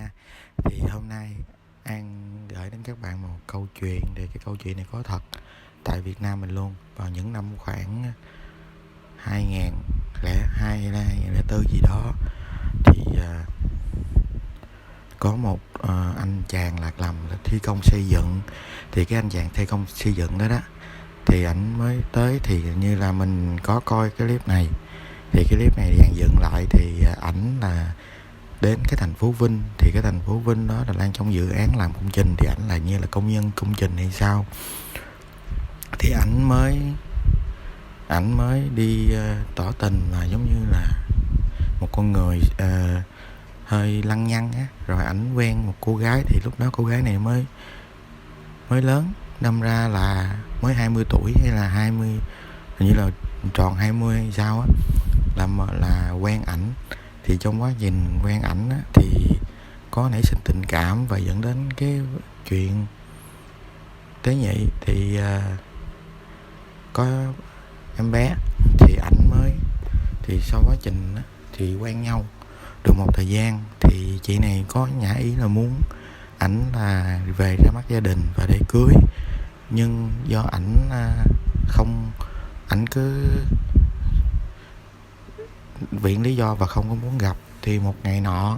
nha. Thì hôm nay An gửi đến các bạn một câu chuyện. Thì cái câu chuyện này có thật tại Việt Nam mình luôn. Vào những năm khoảng 2002 hay là 2004 gì đó, thì có một anh chàng lạc lầm là thi công xây dựng. Thì cái anh chàng thi công xây dựng đó thì ảnh mới tới, thì như là mình có coi cái clip này. Thì cái clip này dàn dựng lại thì ảnh là đến cái thành phố Vinh. Thì cái thành phố Vinh đó là đang trong dự án làm công trình, thì ảnh là như là công nhân công trình hay sao. Thì ảnh mới đi tỏ tình là giống như là một con người hơi lăng nhăng á. Rồi ảnh quen một cô gái, thì lúc đó cô gái này mới lớn, đâm ra là mới 20 tuổi hay là 20, hình như là tròn 20 hay sao á, là quen ảnh. Thì trong quá trình quen ảnh á, thì có nảy sinh tình cảm và dẫn đến cái chuyện tế nhị. Thì có em bé. Thì ảnh mới, thì sau quá trình á, thì quen nhau được một thời gian, thì chị này có nhã ý là muốn ảnh là về ra mắt gia đình và để cưới. Nhưng do ảnh cứ viện lý do và không có muốn gặp. Thì một ngày nọ,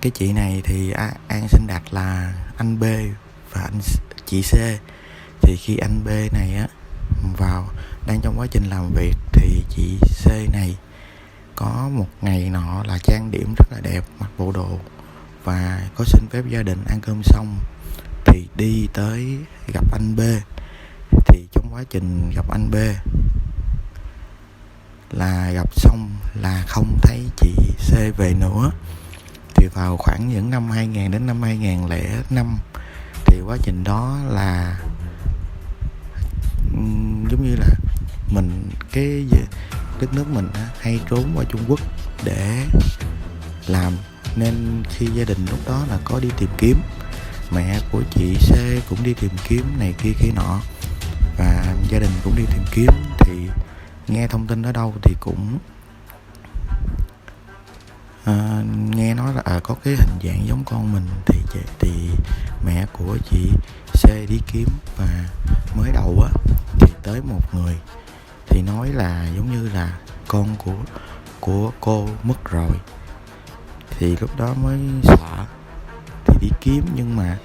cái chị này thì An xin đặt là anh B và chị C. Thì khi anh B này á vào đang trong quá trình làm việc, thì chị C này có một ngày nọ là trang điểm rất là đẹp, mặc bộ đồ và có xin phép gia đình ăn cơm xong thì đi tới gặp anh B. Thì trong quá trình gặp anh B là gặp xong là không thấy chị C về nữa. Thì vào khoảng những năm 2000 đến năm 2005, thì quá trình đó là giống như là cái đất nước mình hay trốn qua Trung Quốc để làm, nên khi gia đình lúc đó là có đi tìm kiếm. Mẹ của chị C cũng đi tìm kiếm này kia kia nọ, và gia đình cũng đi tìm kiếm. Thì nghe thông tin ở đâu thì cũng nghe nói là có cái hình dạng giống con mình. Thì mẹ của chị C đi kiếm, và mới đầu á thì tới một người thì nói là giống như là con của cô mất rồi. Thì lúc đó mới sợ thì đi kiếm, nhưng mà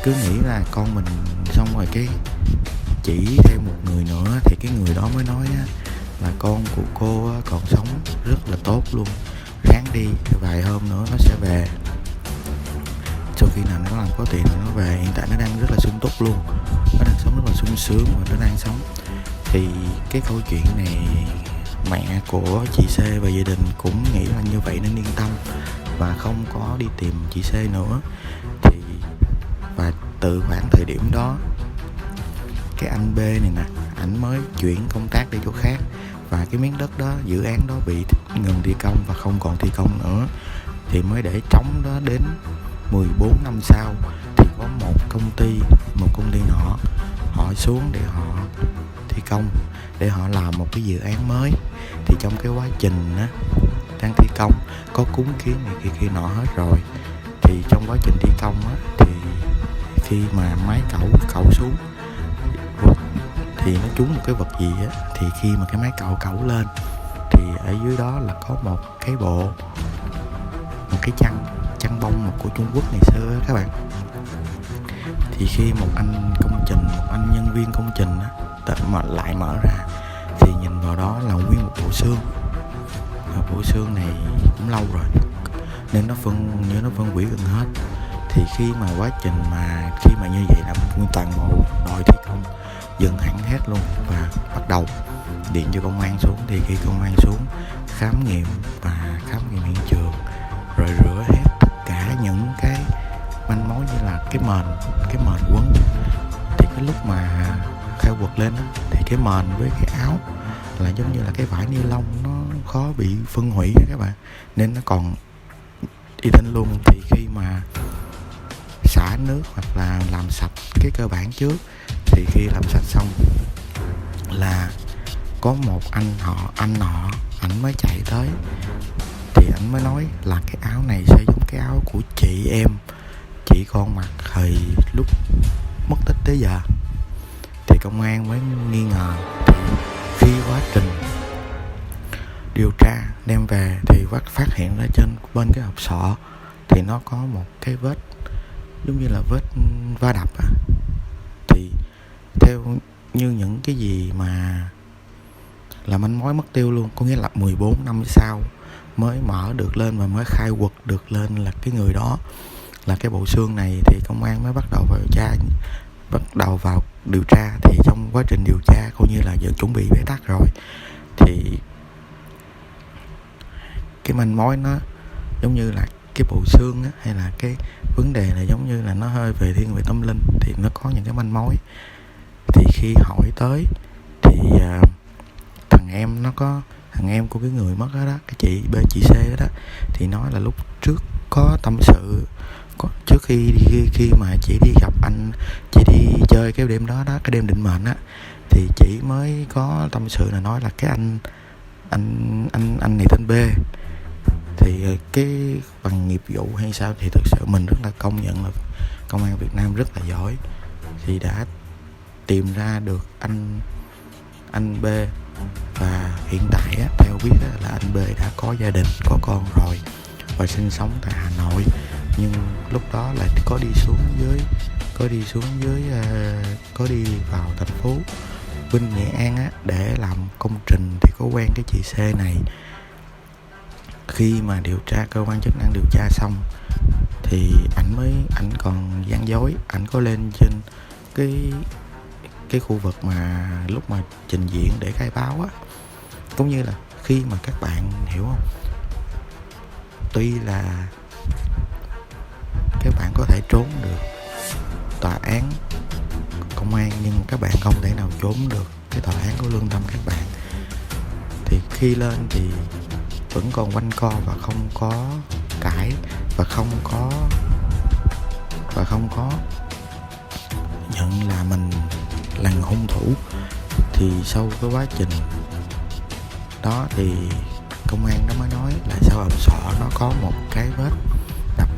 cứ nghĩ là con mình. Xong rồi cái chỉ thêm một người nữa, thì cái người đó mới nói là con của cô còn sống rất là tốt luôn, ráng đi, vài hôm nữa nó sẽ về. Sau khi nào nó làm có tiền nó về. Hiện tại nó đang rất là sung túc luôn, nó đang sống rất là sung sướng và nó đang sống. Thì cái câu chuyện này mẹ của chị C và gia đình cũng nghĩ là như vậy nên yên tâm và không có đi tìm chị C nữa. Thì và từ khoảng thời điểm đó, cái anh B này nè, ảnh mới chuyển công tác đi chỗ khác, và cái miếng đất đó, dự án đó bị ngừng thi công và không còn thi công nữa. Thì mới để trống đó đến 14 năm sau, thì có một công ty nọ họ xuống để họ thi công, để họ làm một cái dự án mới. Thì trong cái quá trình á đang thi công có cúng kiến này kia nọ hết rồi. Thì trong quá trình thi công á, thì khi mà máy cẩu xuống thì nó trúng một cái vật gì á. Thì khi mà cái máy cẩu lên, thì ở dưới đó là có một cái một cái chăn bông của Trung Quốc ngày xưa á các bạn. Thì khi một anh nhân viên công trình á mà lại mở ra, thì nhìn vào đó là nguyên một bộ xương. Bộ xương này cũng lâu rồi nên nó phân hủy gần hết. Thì khi mà như vậy là nguyên toàn bộ đội thi công dừng hẳn hết luôn, và bắt đầu điện cho công an xuống. Thì khi công an xuống khám nghiệm hiện trường, rồi rửa hết tất cả những cái manh mối như là cái mền quấn. Thì cái lúc mà khai quật lên đó, thì cái mền với cái áo là giống như là cái vải ni lông, nó khó bị phân hủy đó các bạn, nên nó còn y tín luôn. Thì khi mà xả nước hoặc là làm sạch cái cơ bản trước, thì khi làm sạch xong là có một anh nọ ảnh mới chạy tới. thì ảnh mới nói là cái áo này sẽ giống cái áo của chị con mặc thời lúc mất tích tới giờ. Thì công an mới nghi ngờ. Thì khi quá trình điều tra đem về thì phát hiện ra trên bên cái hộp sọ thì nó có một cái vết giống như là vết va đập Thì theo như những cái gì mà là manh mối mất tiêu luôn, có nghĩa là 14 năm sau mới mở được lên và mới khai quật được lên là cái người đó là cái bộ xương này. Thì công an mới bắt đầu vào điều tra. Thì trong quá trình điều tra coi như là giờ chuẩn bị bế tắc rồi, thì cái manh mối nó giống như là cái bộ xương á, hay là cái vấn đề này giống như là nó hơi về thiên về tâm linh, thì nó có những cái manh mối. Thì khi hỏi tới thì thằng em của cái người mất đó, cái chị C đó, thì nói là lúc trước có tâm sự, trước khi mà chị đi gặp anh, chị đi chơi cái đêm đó, cái đêm định mệnh á, thì chị mới có tâm sự là nói là cái anh này tên B. Thì cái bằng nghiệp vụ hay sao thì thực sự mình rất là công nhận là công an Việt Nam rất là giỏi, thì đã tìm ra được anh B. Và hiện tại á, theo biết á, là anh B đã có gia đình, có con rồi và sinh sống tại Hà Nội. Nhưng lúc đó là có đi vào thành phố Vinh, Nghệ An á, để làm công trình. Thì có quen cái chị C này. Khi mà cơ quan chức năng điều tra xong thì ảnh còn gian dối, ảnh có lên trên cái khu vực mà lúc mà trình diện để khai báo á, cũng như là khi mà các bạn hiểu không, tuy là các bạn có thể trốn được tòa án, công an, nhưng các bạn không thể nào trốn được cái tòa án của lương tâm các bạn. Thì khi lên thì vẫn còn quanh co và không có cãi và không có nhận là mình là người hung thủ. Thì sau cái quá trình đó thì công an nó mới nói là sau hộp sọ nó có một cái vết đập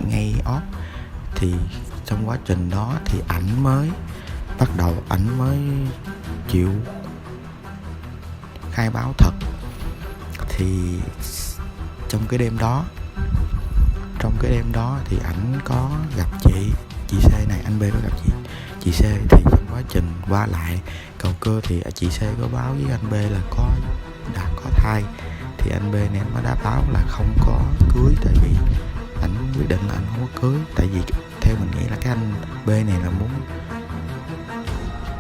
ngay ót. Thì trong quá trình đó thì ảnh mới chịu khai báo thật. Thì trong cái đêm đó thì ảnh có gặp chị C này, anh B có gặp chị C. Thì trong quá trình qua lại cầu cơ thì chị C có báo với anh B là đã có thai. Thì anh B này mới đã báo là không có cưới, tại vì ảnh quyết định là anh không có cưới. Tại vì theo mình nghĩ là cái anh B này là muốn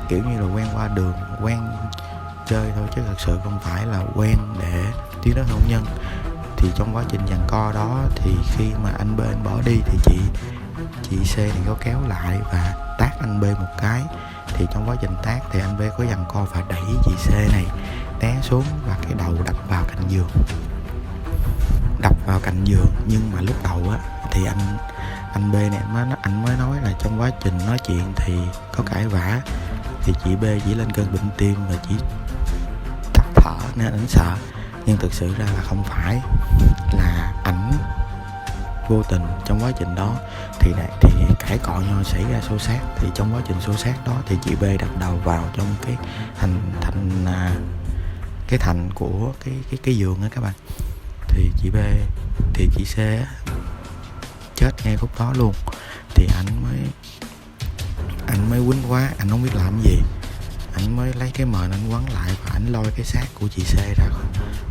kiểu như là quen qua đường, quen chơi thôi, chứ thật sự không phải là quen để tiến tới hôn nhân. Thì trong quá trình giằng co đó thì khi mà anh B anh bỏ đi thì chị C này có kéo lại và tát anh B một cái. Thì trong quá trình tát thì anh B có giằng co và đẩy chị C này té xuống và cái đầu đập vào cạnh giường. Nhưng mà lúc đầu á thì anh B này anh mới nói là trong quá trình nói chuyện thì có cãi vã, thì chị B chỉ lên cơn bệnh tim và chỉ tắt thở nên ảnh sợ. Nhưng thực sự ra là không phải, là ảnh vô tình trong quá trình đó thì cãi cọ nhau, xảy ra xô xát. Thì trong quá trình xô xát đó thì chị B đập đầu vào trong cái thành của cái giường á các bạn. Thì chị C chết ngay khúc đó luôn. Thì anh mới quýnh quá, anh không biết làm gì, anh mới lấy cái mền anh quấn lại và anh lôi cái xác của chị C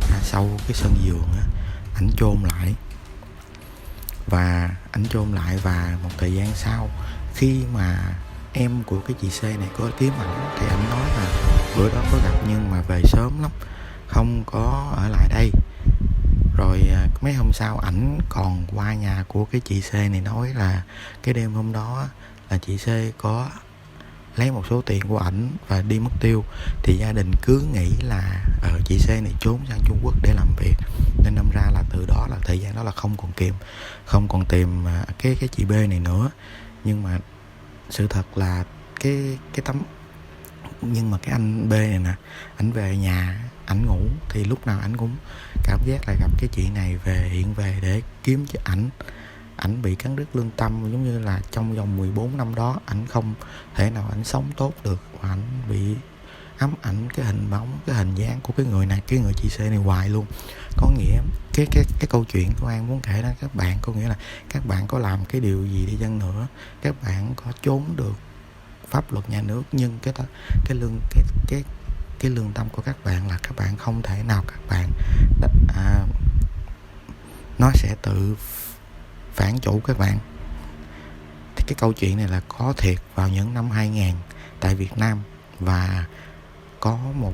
ra sau cái sân vườn á, ảnh chôn lại. Và một thời gian sau, khi mà em của cái chị C này có kiếm ảnh thì anh nói là bữa đó có gặp nhưng mà về sớm lắm, không có ở lại đây. Rồi mấy hôm sau ảnh còn qua nhà của cái chị C này nói là cái đêm hôm đó là chị C có lấy một số tiền của ảnh và đi mất tiêu. Thì gia đình cứ nghĩ là chị C này trốn sang Trung Quốc để làm việc, nên đâm ra là từ đó là thời gian đó là không còn tìm cái chị B này nữa. Nhưng mà sự thật là Nhưng mà cái anh B này nè, ảnh về nhà ảnh ngủ thì lúc nào ảnh cũng cảm giác là gặp cái chị này hiện về để kiếm cho ảnh bị cắn đứt lương tâm, giống như là trong vòng 14 năm đó ảnh không thể nào ảnh sống tốt được, và ảnh bị ám ảnh cái hình bóng, cái hình dáng của cái người này, cái người chị C này hoài luôn. Có nghĩa cái câu chuyện của An muốn kể đó các bạn, có nghĩa là các bạn có làm cái điều gì đi chăng nữa, các bạn có trốn được pháp luật nhà nước, nhưng cái lương tâm của các bạn là các bạn không thể nào các bạn nó sẽ tự phản chủ các bạn. Thì cái câu chuyện này là có thiệt vào những năm 2000 tại Việt Nam, và có một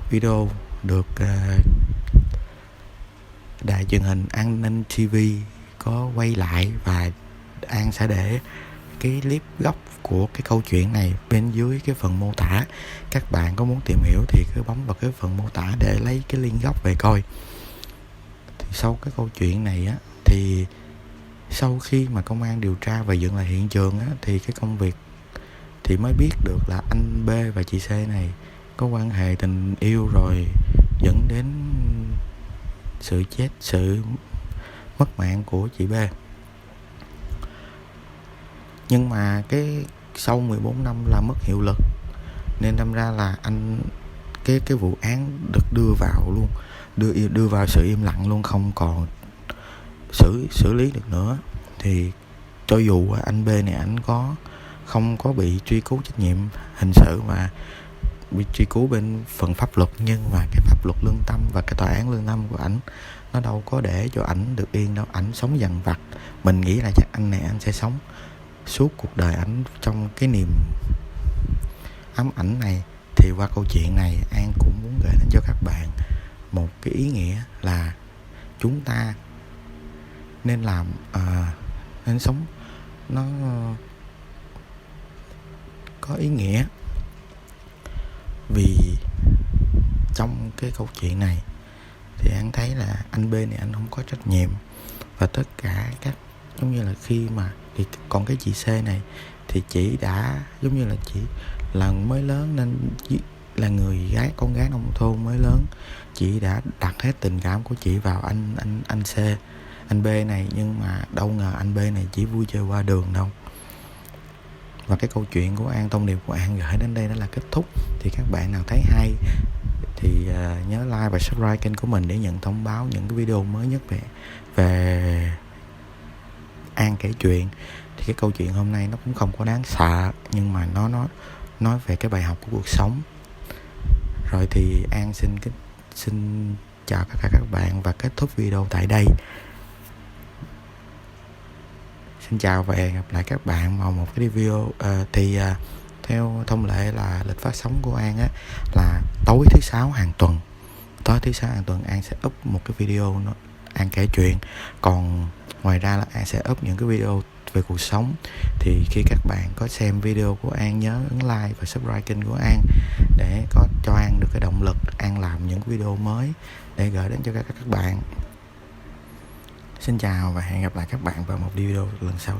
video được đài truyền hình An ninh TV có quay lại, và An sẽ để cái clip gốc của cái câu chuyện này bên dưới cái phần mô tả. Các bạn có muốn tìm hiểu thì cứ bấm vào cái phần mô tả để lấy cái link gốc về coi. Thì sau cái câu chuyện này á, thì sau khi mà công an điều tra và dựng lại hiện trường á, thì cái công việc thì mới biết được là anh B và chị C này có quan hệ tình yêu, rồi dẫn đến sự mất mạng của chị B. Nhưng mà cái sau 14 năm là mất hiệu lực, nên đâm ra là cái vụ án được đưa vào luôn, đưa vào sự im lặng luôn, không còn xử lý được nữa. Thì cho dù anh B này anh không có bị truy cứu trách nhiệm hình sự và bị truy cứu bên phần pháp luật, nhưng mà cái pháp luật lương tâm và cái tòa án lương tâm của ảnh nó đâu có để cho ảnh được yên đâu. Ảnh sống dằn vặt. Mình nghĩ là chắc anh này anh sẽ sống suốt cuộc đời ảnh trong cái niềm ám ảnh này. Thì qua câu chuyện này, An cũng muốn gửi đến cho các bạn một cái ý nghĩa là chúng ta nên làm nên sống nó có ý nghĩa. Vì trong cái câu chuyện này thì An thấy là anh B này anh không có trách nhiệm, và tất cả các giống như là khi mà thì còn cái chị C này thì chị đã giống như là chị là mới lớn, nên là con gái nông thôn mới lớn, chị đã đặt hết tình cảm của chị vào anh C, anh B này. Nhưng mà đâu ngờ anh B này chỉ vui chơi qua đường đâu. Và cái câu chuyện của An, thông điệp của An gửi đến đây đó là kết thúc. Thì các bạn nào thấy hay thì nhớ like và subscribe kênh của mình để nhận thông báo những cái video mới nhất về An kể chuyện. Thì cái câu chuyện hôm nay nó cũng không có đáng sợ, nhưng mà nó nói về cái bài học của cuộc sống. Rồi thì An xin chào tất cả các bạn và kết thúc video tại đây. Xin chào và hẹn gặp lại các bạn vào một cái video. Theo thông lệ là lịch phát sóng của An á, là tối thứ sáu hàng tuần. An sẽ up một cái video An kể chuyện. Còn ngoài ra là An sẽ up những cái video về cuộc sống. Thì khi các bạn có xem video của An, nhớ ấn like và subscribe kênh của An để có cho An được cái động lực An làm những video mới để gửi đến cho các bạn. Xin chào và hẹn gặp lại các bạn vào một video lần sau.